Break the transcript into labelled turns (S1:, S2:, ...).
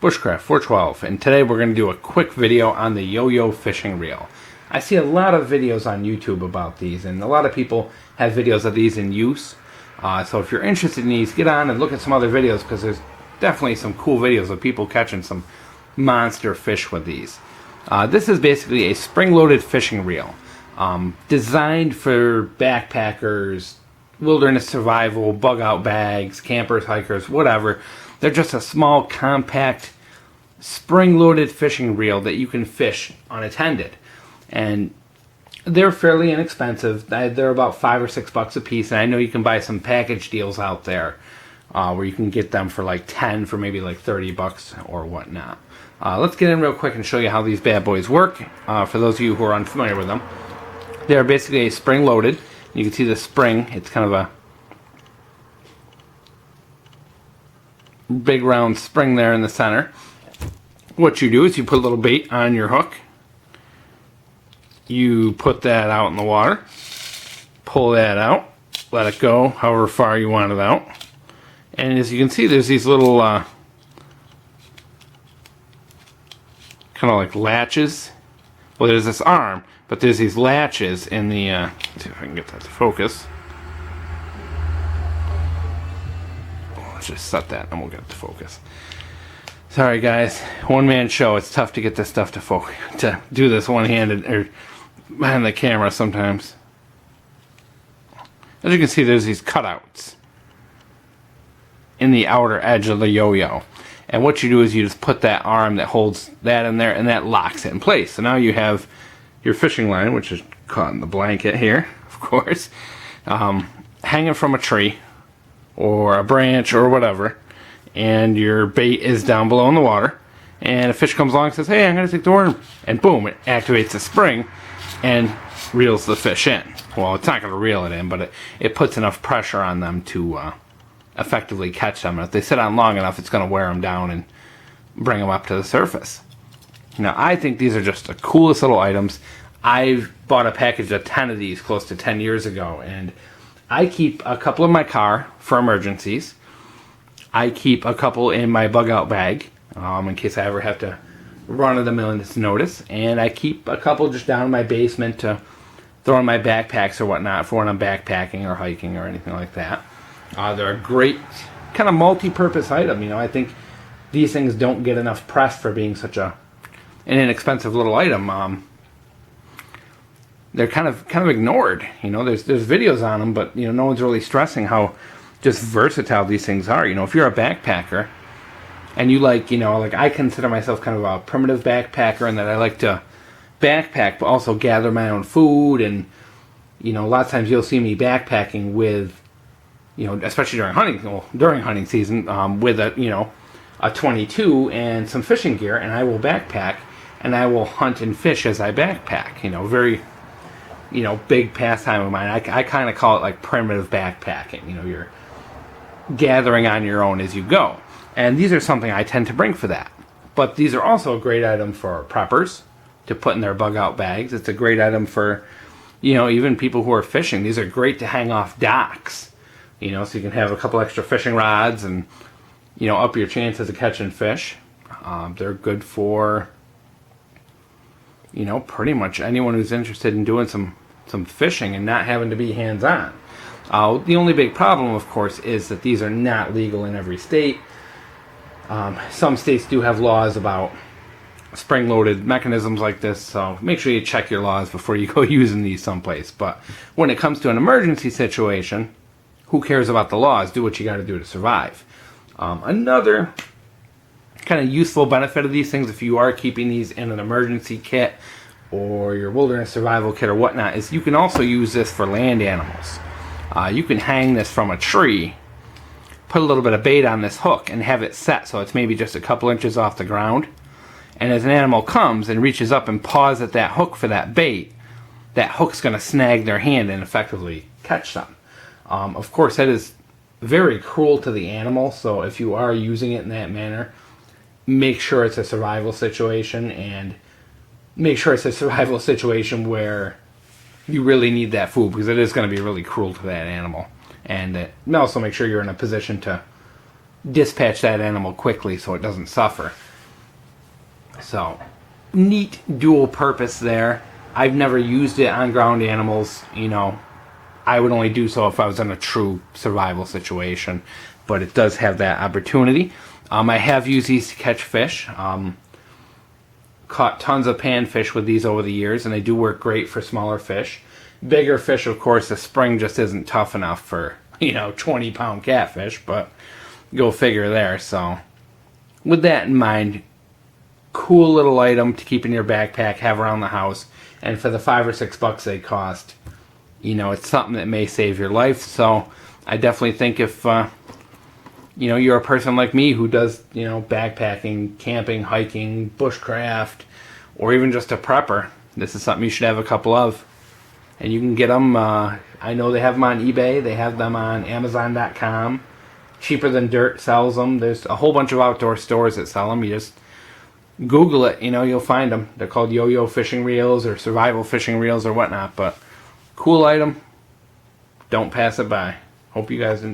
S1: Bushcraft 412, and today we're going to do a quick video on the yo-yo fishing reel. I see a lot of videos on YouTube about these, and a lot of people have videos of these in use. So if you're interested in these, get on and look at some other videos, because there's definitely some cool videos of people catching some monster fish with these. This is basically a spring-loaded fishing reel, designed for backpackers, wilderness survival, bug-out bags, campers, hikers, whatever. They're just a small, compact, spring-loaded fishing reel that you can fish unattended. And they're fairly inexpensive. They're about $5 or $6 a piece, and I know you can buy some package deals out there where you can get them for like 10 for maybe like $30 or whatnot. Let's get in real quick and show you how these bad boys work. For those of you who are unfamiliar with them, they're basically a spring-loaded. You can see the spring. It's kind of a big round spring there in the center. What you do is you put a little bait on your hook. You put that out in the water. Pull that out. Let it go however far you want it out. And as you can see, there's these little kind of like latches. Well, there's this arm, but there's these latches in the let's see if I can get that to focus. Let's just set that and we'll get it to focus. Sorry guys, one-man show. It's tough to get this stuff to focus, to do this one-handed or behind the camera sometimes. As you can see, there's these cutouts in the outer edge of the yo-yo. And what you do is you just put that arm that holds that in there, and that locks it in place. So now you have your fishing line, which is caught in the blanket here, of course, hanging from a tree or a branch or whatever, and your bait is down below in the water, and a fish comes along and says, hey, I'm going to take the worm, and boom, it activates the spring and reels the fish in. Well, it's not going to reel it in, but it puts enough pressure on them to effectively catch them. And if they sit on long enough, it's going to wear them down and bring them up to the surface. Now, I think these are just the coolest little items. I've bought a package of 10 of these close to 10 years ago, and I keep a couple in my car for emergencies. I keep a couple in my bug-out bag in case I ever have to run at a moment's notice, and I keep a couple just down in my basement to throw in my backpacks or whatnot for when I'm backpacking or hiking or anything like that. They're a great kind of multi-purpose item. You know, I think these things don't get enough press for being such an inexpensive little item. They're kind of ignored. You know, there's videos on them, but you know, no one's really stressing how just versatile these things are. You know, if you're a backpacker and you like, you know, like I consider myself kind of a primitive backpacker in that I like to backpack but also gather my own food, and you know, a lot of times you'll see me backpacking with, you know, especially during hunting season, with a 22 and some fishing gear, and I will backpack and I will hunt and fish as I backpack. You know, very, you know, big pastime of mine. I kind of call it like primitive backpacking. You know, you're gathering on your own as you go. And these are something I tend to bring for that. But these are also a great item for preppers to put in their bug-out bags. It's a great item for, you know, even people who are fishing. These are great to hang off docks, you know, so you can have a couple extra fishing rods and, you know, up your chances of catching fish. They're good for, you know, pretty much anyone who's interested in doing some fishing and not having to be hands-on. The only big problem, of course, is that these are not legal in every state. Some states do have laws about spring-loaded mechanisms like this, so make sure you check your laws before you go using these someplace. But when it comes to an emergency situation, who cares about the laws? Do what you got to do to survive. Another kind of useful benefit of these things, if you are keeping these in an emergency kit or your wilderness survival kit or whatnot, is you can also use this for land animals. You can hang this from a tree, put a little bit of bait on this hook, and have it set so it's maybe just a couple inches off the ground. And as an animal comes and reaches up and paws at that hook for that bait, that hook's going to snag their hand and effectively catch them. Of course, that is very cruel to the animal, so if you are using it in that manner, make sure it's a survival situation, and make sure it's a survival situation where you really need that food, because it is going to be really cruel to that animal. And also make sure you're in a position to dispatch that animal quickly so it doesn't suffer. So, neat dual purpose there. I've never used it on ground animals. You know, I would only do so if I was in a true survival situation. But it does have that opportunity. I have used these to catch fish. Caught tons of panfish with these over the years, and they do work great for smaller fish. Bigger fish, of course, the spring just isn't tough enough for, 20-pound catfish, but go figure there. So, with that in mind, cool little item to keep in your backpack, have around the house, and for the $5 or $6 they cost, it's something that may save your life. So, I definitely think if you're a person like me who does, backpacking, camping, hiking, bushcraft, or even just a prepper, this is something you should have a couple of. And you can get them, I know they have them on eBay, they have them on Amazon.com. Cheaper Than Dirt sells them. There's a whole bunch of outdoor stores that sell them. You just Google it, you'll find them. They're called yo-yo fishing reels or survival fishing reels or whatnot. But cool item. Don't pass it by. Hope you guys enjoy.